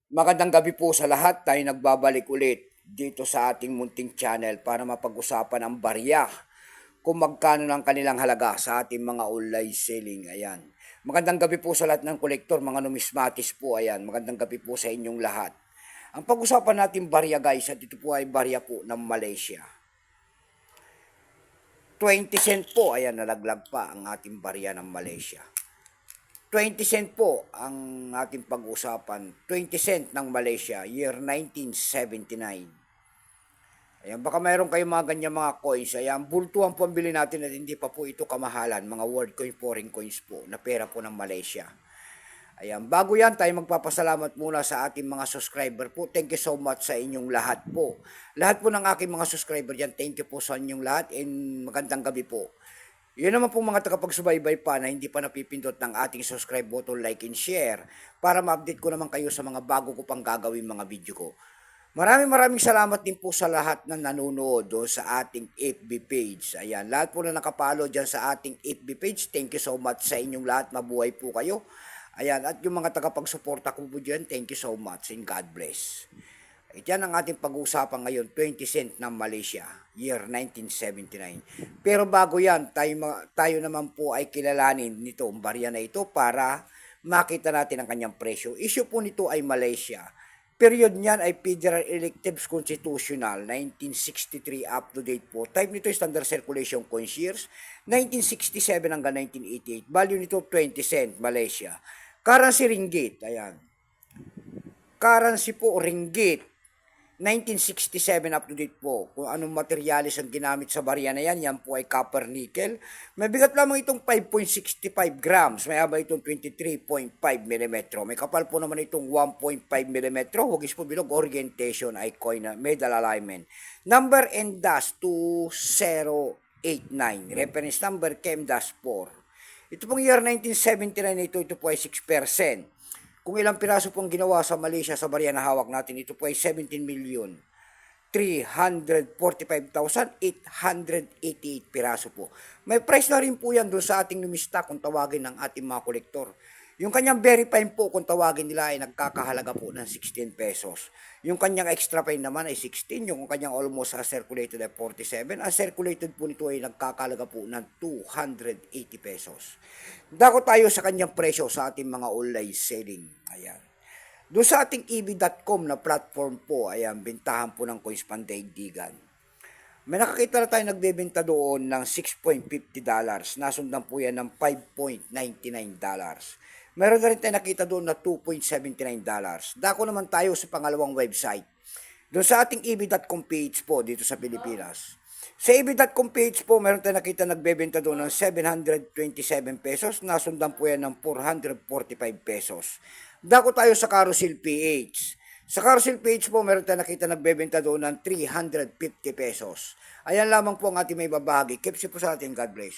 Magandang gabi po sa lahat. Tayo nagbabalik ulit dito sa ating munting channel para mapag-usapan ang barya kung magkano ng kanilang halaga sa ating mga online selling. Ayan. Magandang gabi po sa lahat ng kolektor, mga numismatis po. Ayan. Magandang gabi po sa inyong lahat. Ang pag-usapan natin barya guys, at ito po ay barya po ng Malaysia. 20 cent po, ayan, nalaglag pa ang ating barya ng Malaysia. 20 cent po ang ating pag-usapan. 20 cent ng Malaysia, year 1979. Ayan, baka mayroon kayong mga ganyan mga coins. Ayan, bultuhan po ang bili natin at hindi pa po ito kamahalan. Mga world coin, foreign coins po, na pera po ng Malaysia. Ayan, bago yan, tayo magpapasalamat muna sa ating mga subscriber po. Thank you so much sa inyong lahat po. Lahat po ng aking mga subscriber dyan, thank you po sa inyong lahat and magandang gabi po. Yun naman po mga tagapagsubaybay pa na hindi pa napipindot ng ating subscribe button, like and share para ma-update ko naman kayo sa mga bago ko pang gagawin mga video ko. Maraming salamat din po sa lahat na nanonood sa ating FB page. Ayan, lahat po na nakapalo dyan sa ating FB page, thank you so much sa inyong lahat. Mabuhay po kayo. Ayan, at yung mga tagapagsuporta ko po dyan, thank you so much and God bless. Yan ang ating pag-uusapan ngayon, 20 cent ng Malaysia, year 1979. Pero bago yan, tayo naman po ay kilalanin nito, ang barya na ito para makita natin ang kanyang presyo. Issue po nito ay Malaysia. Period niyan ay Federal Electives Constitutional, 1963 up to date po. Type nito ay Standard Circulation Coins years, 1967 hanggang 1988. Value nito 20 cent, Malaysia. Currency ringgit, ayan. Currency po ringgit. 1967 up to date po. Kung anong materialis ang ginamit sa barya na yan, yan po ay copper nickel. May bigat lamang itong 5.65 grams. May haba itong 23.5 mm. May kapal po naman itong 1.5 mm. Hugis po bilog, orientation ay coin na medal alignment. Number and dash 2089. Reference number KM-4. Ito pong year 1979 ito po ay 6%. Kung ilang piraso pong ginawa sa Malaysia sa barya na hawak natin, ito po ay 17,345,888 piraso po. May price na rin po yan doon sa ating numista kung tawagin ng ating mga kolektor. Yung kanyang very fine po kung tawagin nila ay nagkakahalaga po ng 16 pesos. Yung kanyang extra fine naman ay 16. Yung kanyang almost circulated ay 47. Ang circulated po nito ay nagkakahalaga po ng 280 pesos. Dako tayo sa kanyang presyo sa ating mga online selling. Ayan. Doon sa ating eb.com na platform po, ayan, bintahan po ng coins pandaigdigan. May nakakita na tayo nagbebenta doon ng $6.50. Nasundan po yan ng $5.99. Meron na rin tayo nakita doon na $2.79. Dako naman tayo sa pangalawang website. Doon sa ating eb.com page po dito sa Pilipinas. Sa eb.com page po, meron tayo nakita nagbebenta doon ng 727 pesos. Nasundan po yan ng 445 pesos. Dako tayo sa Carousel PH. Sa Carousel page po, meron tayo nakita nagbebenta doon ng 350 pesos. Ayan lamang po ang ating may babahagi. Keep safe po sa ating. God bless.